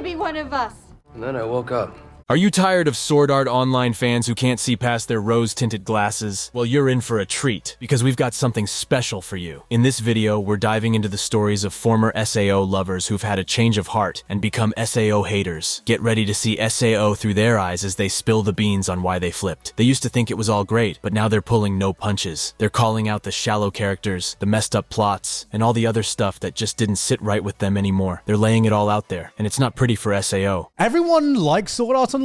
be one of us. And then I woke up. Are you tired of Sword Art Online fans who can't see past their rose-tinted glasses? Well, you're in for a treat, because we've got something special for you. In this video, we're diving into the stories of former SAO lovers who've had a change of heart and become SAO haters. Get ready to see SAO through their eyes as they spill the beans on why they flipped. They used to think it was all great, but now they're pulling no punches. They're calling out the shallow characters, the messed up plots, and all the other stuff that just didn't sit right with them anymore. They're laying it all out there, and it's not pretty for SAO. Everyone likes Sword Art Online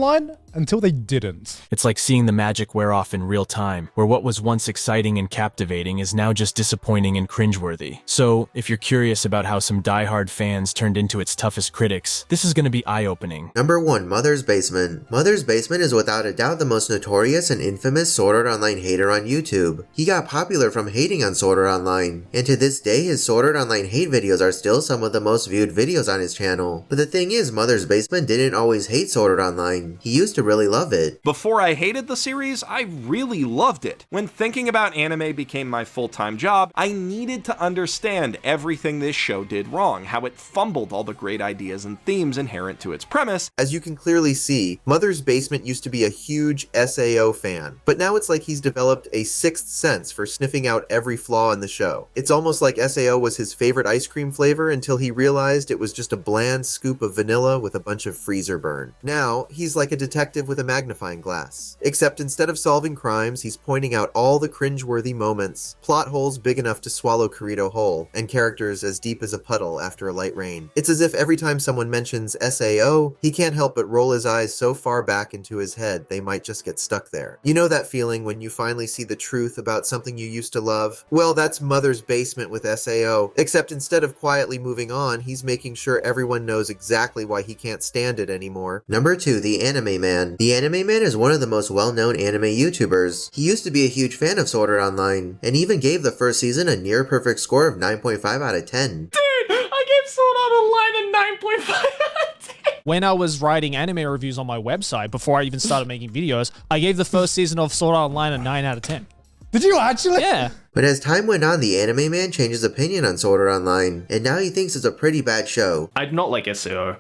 until they didn't. It's like seeing the magic wear off in real time, where what was once exciting and captivating is now just disappointing and cringeworthy. So, if you're curious about how some diehard fans turned into its toughest critics, this is going to be eye-opening. Number 1. Mother's Basement. Mother's Basement is without a doubt the most notorious and infamous Sword Art Online hater on YouTube. He got popular from hating on Sword Art Online, and to this day his Sword Art Online hate videos are still some of the most viewed videos on his channel. But the thing is, Mother's Basement didn't always hate Sword Art Online. He used to really love it. Before I hated the series, I really loved it. When thinking about anime became my full-time job, I needed to understand everything this show did wrong, how it fumbled all the great ideas and themes inherent to its premise. As you can clearly see, Mother's Basement used to be a huge SAO fan, but now it's like he's developed a sixth sense for sniffing out every flaw in the show. It's almost like SAO was his favorite ice cream flavor until he realized it was just a bland scoop of vanilla with a bunch of freezer burn. Now, he's like a detective with a magnifying glass. Except instead of solving crimes, he's pointing out all the cringe-worthy moments, plot holes big enough to swallow Kirito whole, and characters as deep as a puddle after a light rain. It's as if every time someone mentions SAO, he can't help but roll his eyes so far back into his head they might just get stuck there. You know that feeling when you finally see the truth about something you used to love? Well, that's Mother's Basement with SAO, except instead of quietly moving on, he's making sure everyone knows exactly why he can't stand it anymore. Number 2. The Anime Man. The Anime Man is one of the most well-known anime YouTubers. He used to be a huge fan of Sword Art Online, and even gave the first season a near-perfect score of 9.5 out of 10. Dude, I gave Sword Art Online a 9.5 out of 10. When I was writing anime reviews on my website, before I even started making videos, I gave the first season of Sword Art Online a 9 out of 10. Did you actually? Yeah. But as time went on, the Anime Man changed his opinion on Sword Art Online, and now he thinks it's a pretty bad show. I do not like SAO.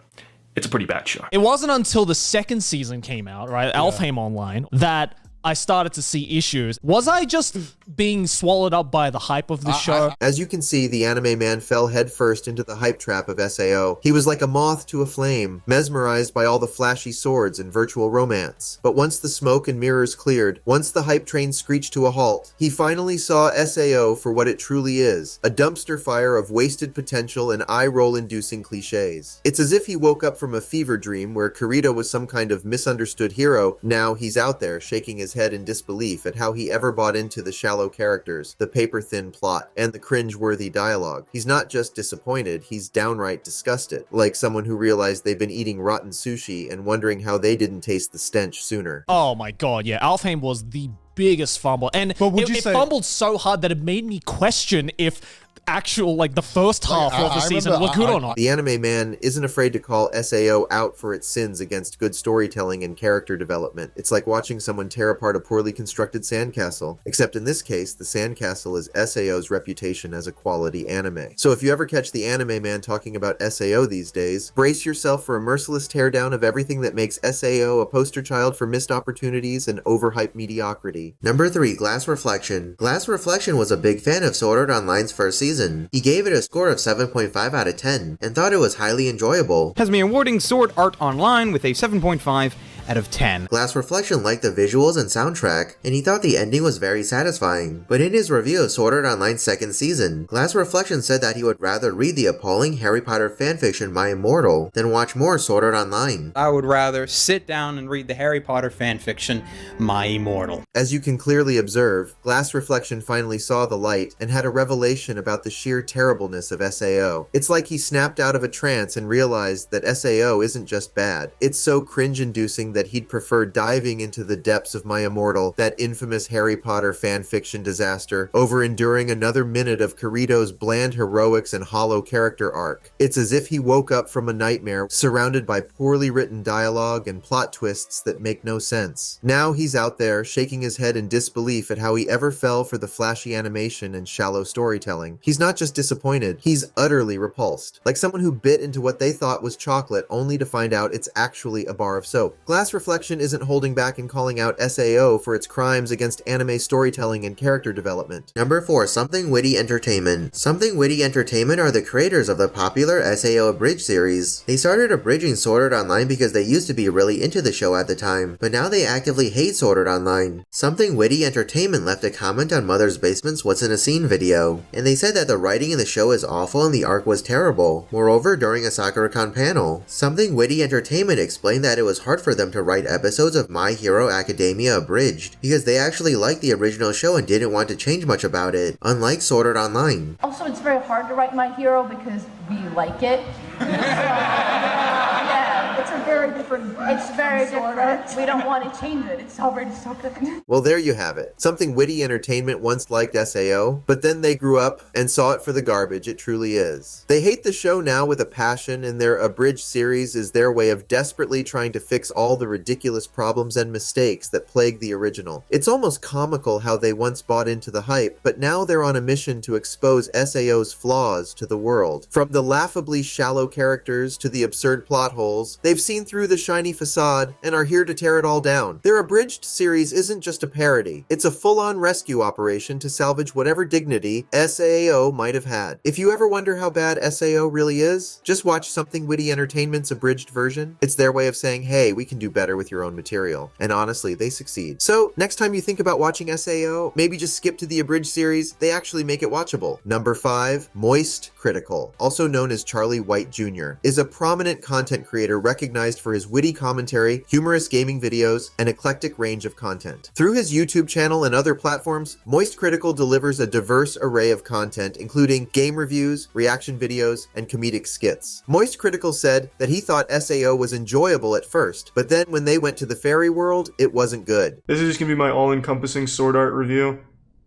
It's a pretty bad show. It wasn't until the second season came out, right, Alfheim Online, that I started to see issues. Was I just being swallowed up by the hype of the show? As you can see, the Anime Man fell headfirst into the hype trap of SAO. He was like a moth to a flame, mesmerized by all the flashy swords and virtual romance. But once the smoke and mirrors cleared, once the hype train screeched to a halt, he finally saw SAO for what it truly is, a dumpster fire of wasted potential and eye-roll inducing cliches. It's as if he woke up from a fever dream where Kirito was some kind of misunderstood hero. Now he's out there shaking his head in disbelief at how he ever bought into the shallow characters, the paper-thin plot, and the cringe-worthy dialogue. He's not just disappointed, he's downright disgusted, like someone who realized they've been eating rotten sushi and wondering how they didn't taste the stench sooner. Oh my god, yeah. Alfheim was the biggest fumble. And it fumbled so hard that it made me question if actual, like, the first half of the season were good or not. The Anime Man isn't afraid to call SAO out for its sins against good storytelling and character development. It's like watching someone tear apart a poorly constructed sandcastle. Except in this case, the sandcastle is SAO's reputation as a quality anime. So if you ever catch the Anime Man talking about SAO these days, brace yourself for a merciless teardown of everything that makes SAO a poster child for missed opportunities and overhyped mediocrity. Number 3. Glass Reflection. Glass Reflection was a big fan of Sword Art Online's first season. He gave it a score of 7.5 out of 10 and thought it was highly enjoyable. Has me awarding Sword Art Online with a 7.5 out of 10. Glass Reflection liked the visuals and soundtrack, and he thought the ending was very satisfying. But in his review of Sword Art Online's second season, Glass Reflection said that he would rather read the appalling Harry Potter fanfiction My Immortal than watch more Sword Art Online. I would rather sit down and read the Harry Potter fanfiction My Immortal. As you can clearly observe, Glass Reflection finally saw the light and had a revelation about the sheer terribleness of SAO. It's like he snapped out of a trance and realized that SAO isn't just bad. It's so cringe-inducing that he'd prefer diving into the depths of My Immortal, that infamous Harry Potter fanfiction disaster, over enduring another minute of Kirito's bland heroics and hollow character arc. It's as if he woke up from a nightmare surrounded by poorly written dialogue and plot twists that make no sense. Now he's out there, shaking his head in disbelief at how he ever fell for the flashy animation and shallow storytelling. He's not just disappointed, he's utterly repulsed. Like someone who bit into what they thought was chocolate only to find out it's actually a bar of soap. Glass Reflection isn't holding back in calling out SAO for its crimes against anime storytelling and character development. Number 4. Something Witty Entertainment. Something Witty Entertainment are the creators of the popular SAO Abridged series. They started abridging Sword Art Online because they used to be really into the show at the time, but now they actively hate Sword Art Online. Something Witty Entertainment left a comment on Mother's Basement's What's in a Scene video, and they said that the writing in the show is awful and the arc was terrible. Moreover, during a SakuraCon panel, Something Witty Entertainment explained that it was hard for them to write episodes of My Hero Academia Abridged because they actually liked the original show and didn't want to change much about it, unlike Sword Art Online. Also, it's very hard to write My Hero because we like it. Yeah, it's a very different. It's very different. We don't want to change it. It's already so good. Well, there you have it. Something Witty Entertainment once liked SAO, but then they grew up and saw it for the garbage it truly is. They hate the show now with a passion, and their abridged series is their way of desperately trying to fix all the ridiculous problems and mistakes that plague the original. It's almost comical how they once bought into the hype, but now they're on a mission to expose SAO's flaws to the world. From the laughably shallow characters to the absurd plot holes, they've seen through the shiny facade and are here to tear it all down. Their abridged series isn't just a parody, it's a full-on rescue operation to salvage whatever dignity SAO might have had. If you ever wonder how bad SAO really is, just watch Something Witty Entertainment's abridged version. It's their way of saying, hey, we can do better with your own material. And honestly, they succeed. So, next time you think about watching SAO, maybe just skip to the abridged series. They actually make it watchable. Number 5, Moist Critical, also known as Charlie White Jr., is a prominent content creator recognized for his witty commentary, humorous gaming videos, and eclectic range of content. Through his YouTube channel and other platforms, Moist Critical delivers a diverse array of content, including game reviews, reaction videos, and comedic skits. Moist Critical said that he thought SAO was enjoyable at first, but then when they went to the fairy world, it wasn't good. This is just gonna be my all-encompassing sword art review.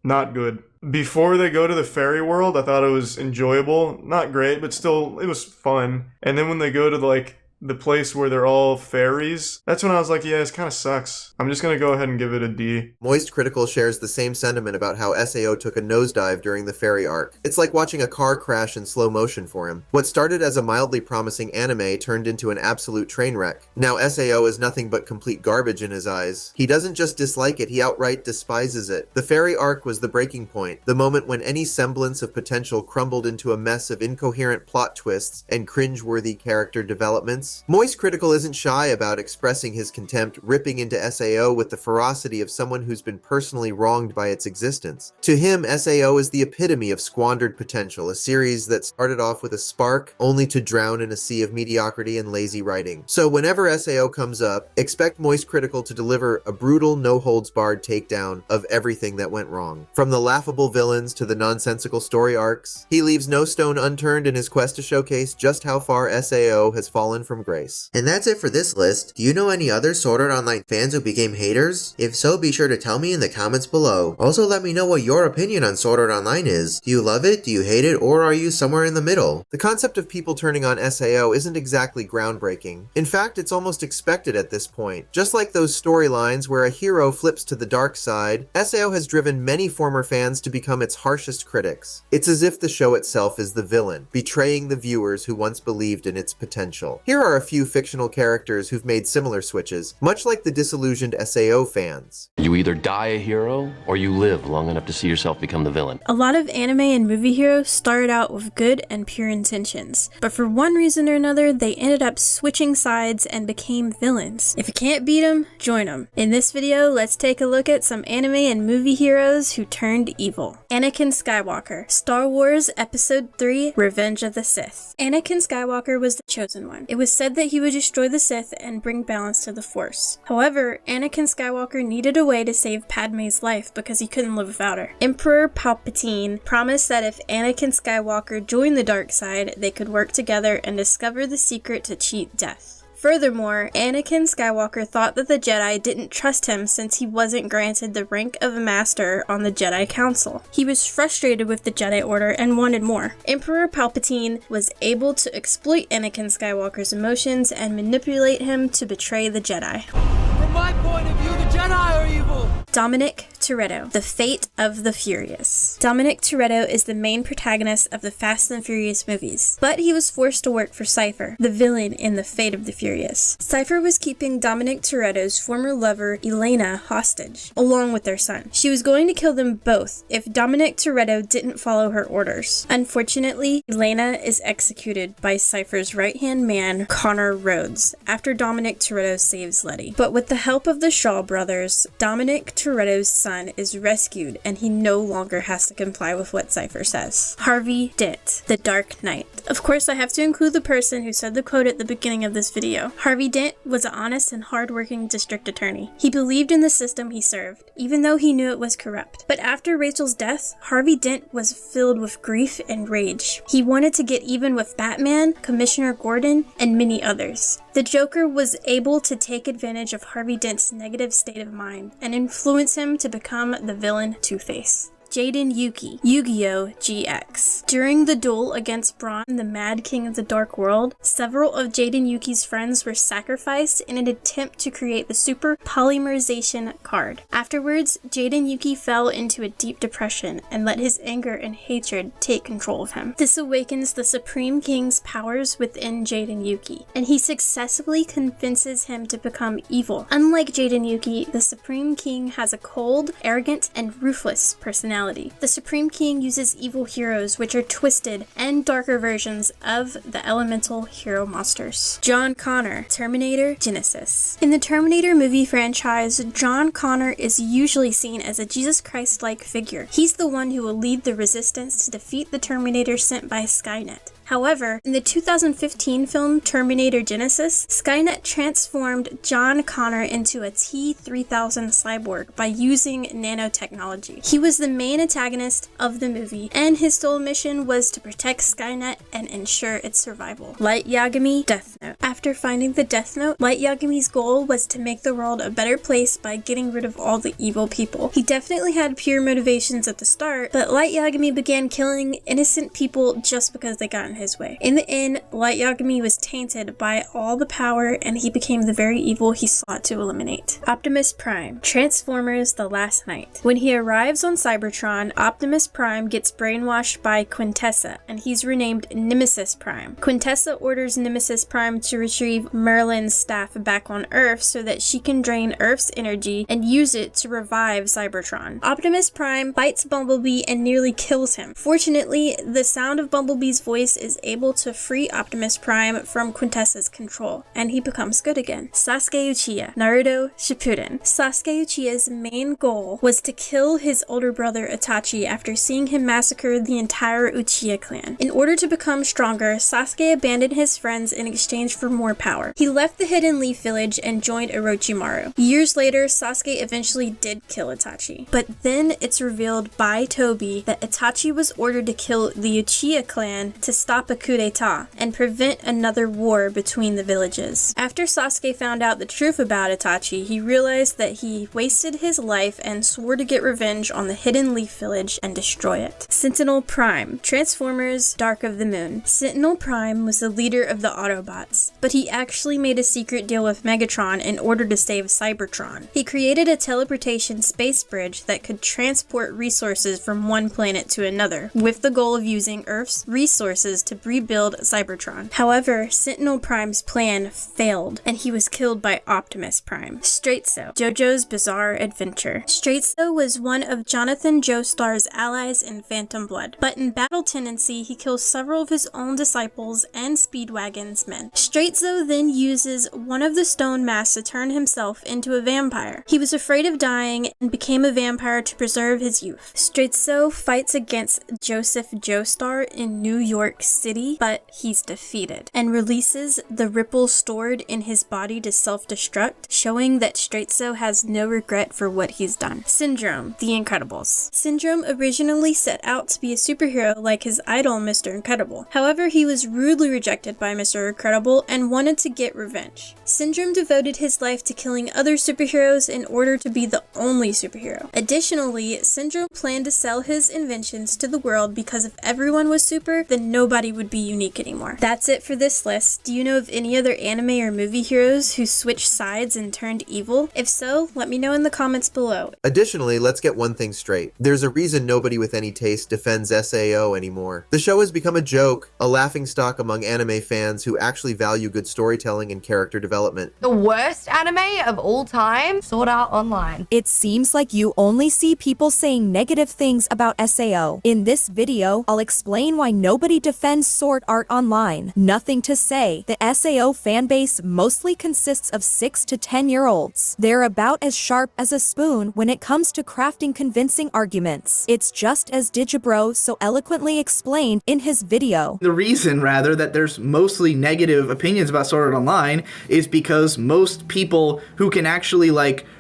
Not good. Before they go to the fairy world, I thought it was enjoyable. Not great, but still, it was fun. And then when they go to the place where they're all fairies, that's when I was like, yeah, this kind of sucks. I'm just gonna go ahead and give it a D. Moist Critical shares the same sentiment about how SAO took a nosedive during the fairy arc. It's like watching a car crash in slow motion for him. What started as a mildly promising anime turned into an absolute train wreck. Now SAO is nothing but complete garbage in his eyes. He doesn't just dislike it, he outright despises it. The fairy arc was the breaking point, the moment when any semblance of potential crumbled into a mess of incoherent plot twists and cringe-worthy character developments. Moist Critical isn't shy about expressing his contempt, ripping into SAO with the ferocity of someone who's been personally wronged by its existence. To him, SAO is the epitome of squandered potential, a series that started off with a spark, only to drown in a sea of mediocrity and lazy writing. So whenever SAO comes up, expect Moist Critical to deliver a brutal, no-holds-barred takedown of everything that went wrong. From the laughable villains to the nonsensical story arcs, he leaves no stone unturned in his quest to showcase just how far SAO has fallen from grace. And that's it for this list. Do you know any other Sword Art Online fans who became haters? If so, be sure to tell me in the comments below. Also, let me know what your opinion on Sword Art Online is. Do you love it? Do you hate it? Or are you somewhere in the middle? The concept of people turning on SAO isn't exactly groundbreaking. In fact, it's almost expected at this point. Just like those storylines where a hero flips to the dark side, SAO has driven many former fans to become its harshest critics. It's as if the show itself is the villain, betraying the viewers who once believed in its potential. Here are a few fictional characters who've made similar switches, much like the disillusioned SAO fans. You either die a hero, or you live long enough to see yourself become the villain. A lot of anime and movie heroes started out with good and pure intentions, but for one reason or another, they ended up switching sides and became villains. If you can't beat them, join them. In this video, let's take a look at some anime and movie heroes who turned evil. Anakin Skywalker, Star Wars Episode 3, Revenge of the Sith. Anakin Skywalker was the chosen one. It was said that he would destroy the Sith and bring balance to the Force. However, Anakin Skywalker needed a way to save Padme's life because he couldn't live without her. Emperor Palpatine promised that if Anakin Skywalker joined the dark side, they could work together and discover the secret to cheat death. Furthermore, Anakin Skywalker thought that the Jedi didn't trust him since he wasn't granted the rank of a master on the Jedi Council. He was frustrated with the Jedi Order and wanted more. Emperor Palpatine was able to exploit Anakin Skywalker's emotions and manipulate him to betray the Jedi. From my point of view, the Jedi are evil! Dominic Toretto, The Fate of the Furious. Dominic Toretto is the main protagonist of the Fast and Furious movies, but he was forced to work for Cypher, the villain in The Fate of the Furious. Cypher was keeping Dominic Toretto's former lover, Elena, hostage, along with their son. She was going to kill them both if Dominic Toretto didn't follow her orders. Unfortunately, Elena is executed by Cypher's right-hand man, Connor Rhodes, after Dominic Toretto saves Letty. But with the help of the Shaw brothers, Dominic Toretto's son is rescued and he no longer has to comply with what Cypher says. Harvey Dent, The Dark Knight. Of course, I have to include the person who said the quote at the beginning of this video. Harvey Dent was an honest and hard-working district attorney. He believed in the system he served, even though he knew it was corrupt. But after Rachel's death, Harvey Dent was filled with grief and rage. He wanted to get even with Batman, Commissioner Gordon, and many others. The Joker was able to take advantage of Harvey Dent's negative state of mind and influence him to become the villain Two-Face. Jaden Yuki, Yu-Gi-Oh! GX. During the duel against Braun, the Mad King of the Dark World, several of Jaden Yuki's friends were sacrificed in an attempt to create the Super Polymerization card. Afterwards, Jaden Yuki fell into a deep depression and let his anger and hatred take control of him. This awakens the Supreme King's powers within Jaden Yuki, and he successfully convinces him to become evil. Unlike Jaden Yuki, the Supreme King has a cold, arrogant, and ruthless personality. The Supreme King uses evil heroes, which are twisted and darker versions of the elemental hero monsters. John Connor, Terminator Genesis. In the Terminator movie franchise, John Connor is usually seen as a Jesus Christ-like figure. He's the one who will lead the resistance to defeat the Terminator sent by Skynet. However, in the 2015 film Terminator Genesis, Skynet transformed John Connor into a T-3000 cyborg by using nanotechnology. He was the main antagonist of the movie, and his sole mission was to protect Skynet and ensure its survival. Light Yagami Death Note. After finding the Death Note, Light Yagami's goal was to make the world a better place by getting rid of all the evil people. He definitely had pure motivations at the start, but Light Yagami began killing innocent people just because they got in his way. In the end, Light Yagami was tainted by all the power and he became the very evil he sought to eliminate. Optimus Prime, Transformers: The Last Night. When he arrives on Cybertron, Optimus Prime gets brainwashed by Quintessa and he's renamed Nemesis Prime. Quintessa orders Nemesis Prime to retrieve Merlin's staff back on Earth so that she can drain Earth's energy and use it to revive Cybertron. Optimus Prime bites Bumblebee and nearly kills him. Fortunately, the sound of Bumblebee's voice is able to free Optimus Prime from Quintessa's control, and he becomes good again. Sasuke Uchiha, Naruto Shippuden. Sasuke Uchiha's main goal was to kill his older brother Itachi after seeing him massacre the entire Uchiha clan. In order to become stronger, Sasuke abandoned his friends in exchange for more power. He left the Hidden Leaf Village and joined Orochimaru. Years later, Sasuke eventually did kill Itachi, but then it's revealed by Toby that Itachi was ordered to kill the Uchiha clan to stop a coup d'etat and prevent another war between the villages. After Sasuke found out the truth about Itachi, he realized that he wasted his life and swore to get revenge on the Hidden Leaf Village and destroy it. Sentinel Prime, Transformers: Dark of the Moon. Sentinel Prime was the leader of the Autobots, but he actually made a secret deal with Megatron in order to save Cybertron. He created a teleportation space bridge that could transport resources from one planet to another, with the goal of using Earth's resources to rebuild Cybertron. However, Sentinel Prime's plan failed, and he was killed by Optimus Prime. Straightso, JoJo's Bizarre Adventure. Straightso was one of Jonathan Joestar's allies in Phantom Blood, but in battle tendency, he kills several of his own disciples and Speedwagon's men. Straightso then uses one of the stone masks to turn himself into a vampire. He was afraid of dying and became a vampire to preserve his youth. Straightso fights against Joseph Joestar in New York City. city, but he's defeated, and releases the ripple stored in his body to self-destruct, showing that Straightso has no regret for what he's done. Syndrome, The Incredibles. Syndrome originally set out to be a superhero like his idol Mr. Incredible. However, he was rudely rejected by Mr. Incredible and wanted to get revenge. Syndrome devoted his life to killing other superheroes in order to be the only superhero. Additionally, Syndrome planned to sell his inventions to the world because if everyone was super, then nobody would be unique anymore. That's it for this list. Do you know of any other anime or movie heroes who switched sides and turned evil? If so, let me know in the comments below. Additionally, let's get one thing straight. There's a reason nobody with any taste defends SAO anymore. The show has become a joke, a laughingstock among anime fans who actually value good storytelling and character development. The worst anime of all time? Sword Art Online. It seems like you only see people saying negative things about SAO. In this video, I'll explain why nobody defends Sword Art Online. Nothing to say. The SAO fanbase mostly consists of 6 to 10-year-olds. They're about as sharp as a spoon when it comes to crafting convincing arguments. It's just as Digibro so eloquently explained in his video. The reason, rather, that there's mostly negative opinions about Sword Art Online is because most people who can actually,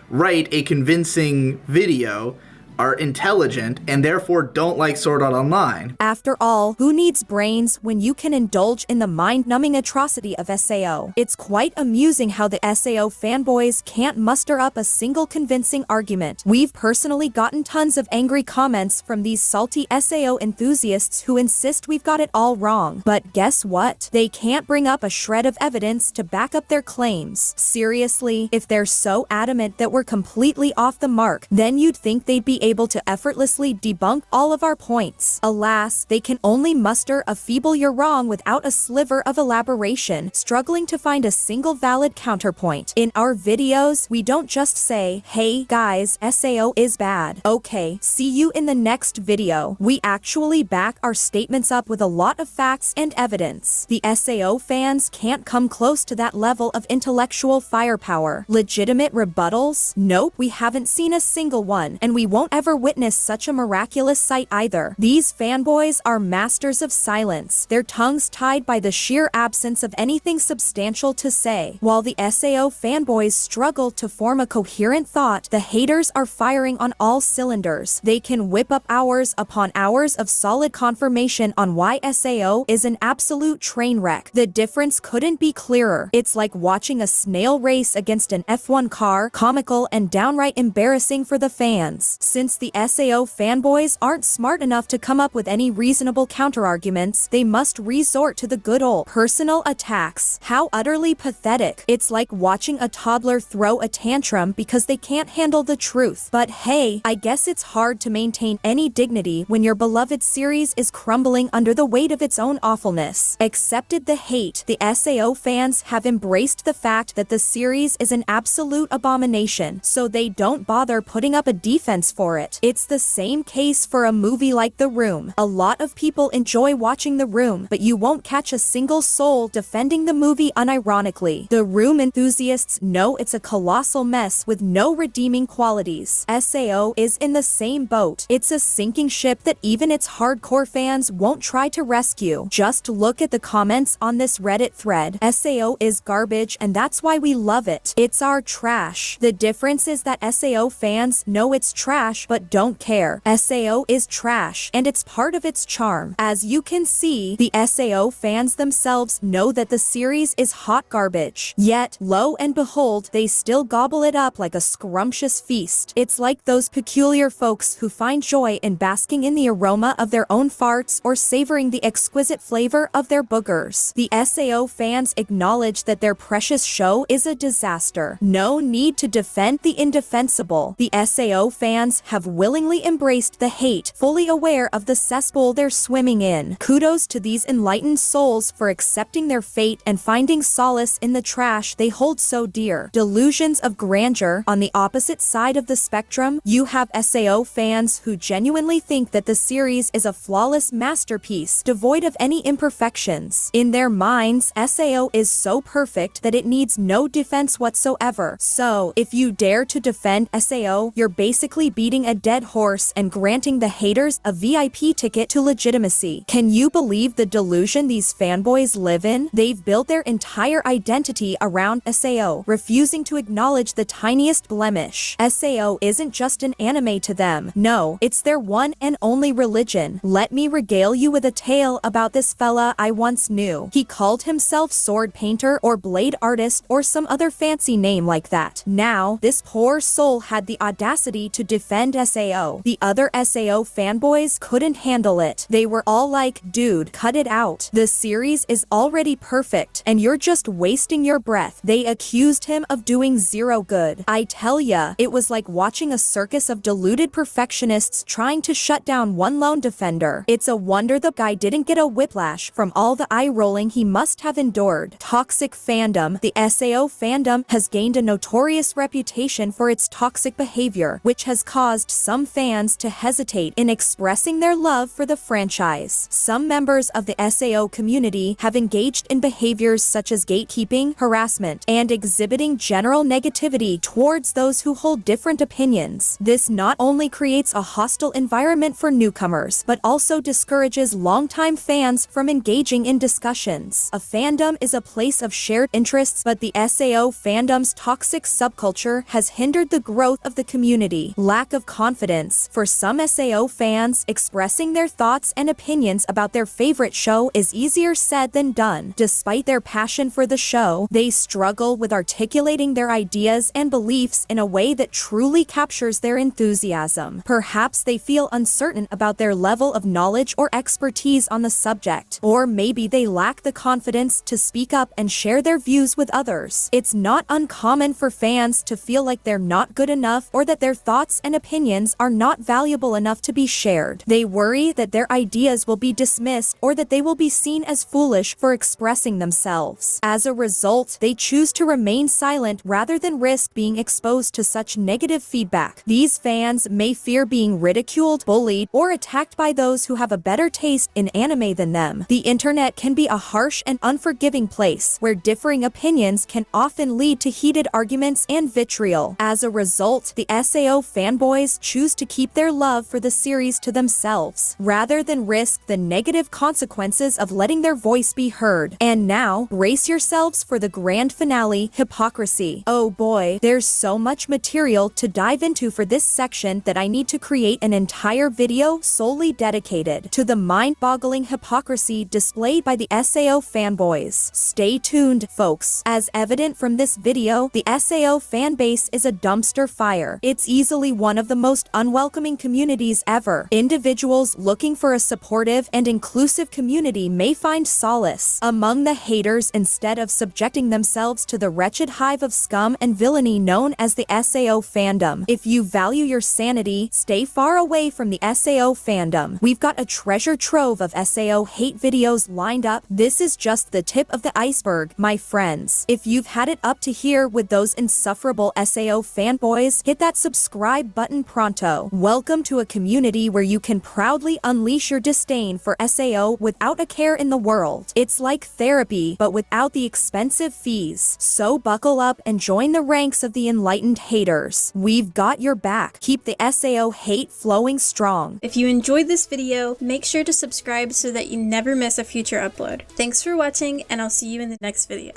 write a convincing video are intelligent and therefore don't like Sword Art Online. After all, who needs brains when you can indulge in the mind-numbing atrocity of SAO? It's quite amusing how the SAO fanboys can't muster up a single convincing argument. We've personally gotten tons of angry comments from these salty SAO enthusiasts who insist we've got it all wrong. But guess what? They can't bring up a shred of evidence to back up their claims. Seriously, if they're so adamant that we're completely off the mark, then you'd think they'd be able to effortlessly debunk all of our points. Alas, they can only muster a feeble "you're wrong" without a sliver of elaboration, struggling to find a single valid counterpoint. In our videos, we don't just say, "Hey guys, SAO is bad." Okay, see you in the next video. We actually back our statements up with a lot of facts and evidence. The SAO fans can't come close to that level of intellectual firepower. Legitimate rebuttals? Nope, we haven't seen a single one, and we won't ever witness such a miraculous sight either. These fanboys are masters of silence, their tongues tied by the sheer absence of anything substantial to say. While the SAO fanboys struggle to form a coherent thought, the haters are firing on all cylinders. They can whip up hours upon hours of solid confirmation on why SAO is an absolute train wreck. The difference couldn't be clearer. It's like watching a snail race against an F1 car, comical and downright embarrassing for the fans. Since the SAO fanboys aren't smart enough to come up with any reasonable counterarguments, they must resort to the good old personal attacks. How utterly pathetic. It's like watching a toddler throw a tantrum because they can't handle the truth. But hey, I guess it's hard to maintain any dignity when your beloved series is crumbling under the weight of its own awfulness. Accepted the hate, the SAO fans have embraced the fact that the series is an absolute abomination, so they don't bother putting up a defense for it. It's the same case for a movie like The Room. A lot of people enjoy watching The Room, but you won't catch a single soul defending the movie unironically. The Room enthusiasts know it's a colossal mess with no redeeming qualities. SAO is in the same boat. It's a sinking ship that even its hardcore fans won't try to rescue. Just look at the comments on this Reddit thread. SAO is garbage and that's why we love it. It's our trash. The difference is that SAO fans know it's trash but don't care. SAO is trash, and it's part of its charm. As you can see, the SAO fans themselves know that the series is hot garbage. Yet, lo and behold, they still gobble it up like a scrumptious feast. It's like those peculiar folks who find joy in basking in the aroma of their own farts or savoring the exquisite flavor of their boogers. The SAO fans acknowledge that their precious show is a disaster. No need to defend the indefensible. The SAO fans have willingly embraced the hate, fully aware of the cesspool they're swimming in. Kudos to these enlightened souls for accepting their fate and finding solace in the trash they hold so dear. Delusions of grandeur. On the opposite side of the spectrum, you have SAO fans who genuinely think that the series is a flawless masterpiece, devoid of any imperfections. In their minds, SAO is so perfect that it needs no defense whatsoever. So, if you dare to defend SAO, you're basically beating beating a dead horse and granting the haters a VIP ticket to legitimacy. Can you believe the delusion these fanboys live in? They've built their entire identity around SAO, refusing to acknowledge the tiniest blemish. SAO isn't just an anime to them. No, it's their one and only religion. Let me regale you with a tale about this fella I once knew. He called himself Sword Painter or Blade Artist or some other fancy name like that. Now, this poor soul had the audacity to defend SAO. The other SAO fanboys couldn't handle it. They were all like, dude, cut it out. The series is already perfect, and you're just wasting your breath. They accused him of doing zero good. I tell ya, it was like watching a circus of deluded perfectionists trying to shut down one lone defender. It's a wonder the guy didn't get a whiplash from all the eye-rolling he must have endured. Toxic fandom. The SAO fandom has gained a notorious reputation for its toxic behavior, which has caused some fans to hesitate in expressing their love for the franchise. Some members of the SAO community have engaged in behaviors such as gatekeeping, harassment, and exhibiting general negativity towards those who hold different opinions. This not only creates a hostile environment for newcomers, but also discourages longtime fans from engaging in discussions. A fandom is a place of shared interests, but the SAO fandom's toxic subculture has hindered the growth of the community. Lack of confidence. For some SAO fans, expressing their thoughts and opinions about their favorite show is easier said than done. Despite their passion for the show, they struggle with articulating their ideas and beliefs in a way that truly captures their enthusiasm. Perhaps they feel uncertain about their level of knowledge or expertise on the subject, or maybe they lack the confidence to speak up and share their views with others. It's not uncommon for fans to feel like they're not good enough or that their thoughts and opinions are not valuable enough to be shared. They worry that their ideas will be dismissed or that they will be seen as foolish for expressing themselves. As a result, they choose to remain silent rather than risk being exposed to such negative feedback. These fans may fear being ridiculed, bullied, or attacked by those who have a better taste in anime than them. The internet can be a harsh and unforgiving place where differing opinions can often lead to heated arguments and vitriol. As a result, the SAO fanboys choose to keep their love for the series to themselves, rather than risk the negative consequences of letting their voice be heard. And now, brace yourselves for the grand finale, hypocrisy. Oh boy, there's so much material to dive into for this section that I need to create an entire video solely dedicated to the mind-boggling hypocrisy displayed by the SAO fanboys. Stay tuned, folks. As evident from this video, the SAO fanbase is a dumpster fire. It's easily one of the most unwelcoming communities ever. Individuals looking for a supportive and inclusive community may find solace among the haters instead of subjecting themselves to the wretched hive of scum and villainy known as the SAO fandom. If you value your sanity, stay far away from the SAO fandom. We've got a treasure trove of SAO hate videos lined up. This is just the tip of the iceberg, my friends. If you've had it up to here with those insufferable SAO fanboys, hit that subscribe button pronto. Welcome to a community where you can proudly unleash your disdain for SAO without a care in the world. It's like therapy, but without the expensive fees. So buckle up and join the ranks of the enlightened haters. We've got your back. Keep the SAO hate flowing strong. If you enjoyed this video, make sure to subscribe so that you never miss a future upload. Thanks for watching, and I'll see you in the next video.